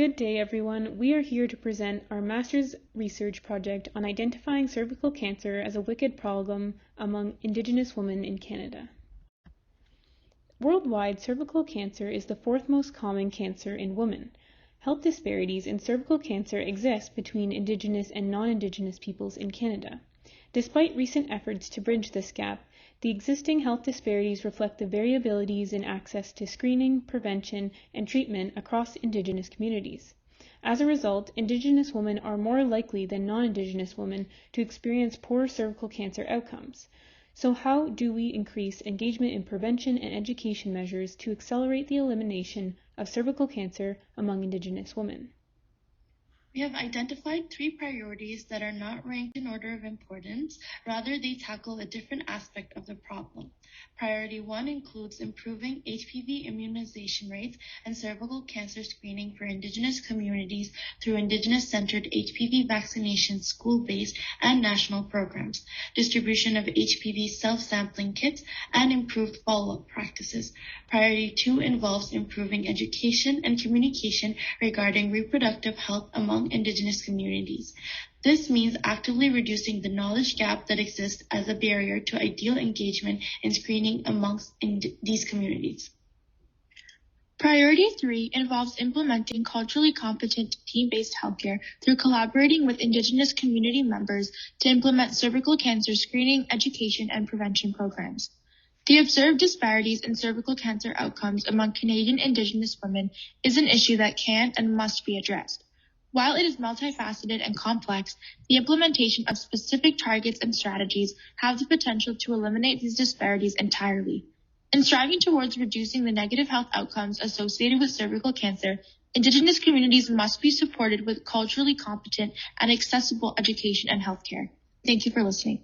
Good day, everyone. We are here to present our master's research project on identifying cervical cancer as a wicked problem among Indigenous women in Canada. Worldwide, cervical cancer is the fourth most common cancer in women. Health disparities in cervical cancer exist between Indigenous and non-Indigenous peoples in Canada. Despite recent efforts to bridge this gap, the existing health disparities reflect the variabilities in access to screening, prevention, and treatment across Indigenous communities. As a result, Indigenous women are more likely than non-Indigenous women to experience poor cervical cancer outcomes. So how do we increase engagement in prevention and education measures to accelerate the elimination of cervical cancer among Indigenous women? We have identified 3 priorities that are not ranked in order of importance. Rather, they tackle a different aspect of the problem. Priority 1 includes improving HPV immunization rates and cervical cancer screening for Indigenous communities through Indigenous-centered HPV vaccination school-based and national programs, distribution of HPV self-sampling kits, and improved follow-up practices. Priority 2 involves improving education and communication regarding reproductive health among Indigenous communities. This means actively reducing the knowledge gap that exists as a barrier to ideal engagement in screening amongst these communities. Priority 3 involves implementing culturally competent team-based healthcare through collaborating with Indigenous community members to implement cervical cancer screening, education, and prevention programs. The observed disparities in cervical cancer outcomes among Canadian Indigenous women is an issue that can and must be addressed. While it is multifaceted and complex, the implementation of specific targets and strategies have the potential to eliminate these disparities entirely. In striving towards reducing the negative health outcomes associated with cervical cancer, Indigenous communities must be supported with culturally competent and accessible education and healthcare. Thank you for listening.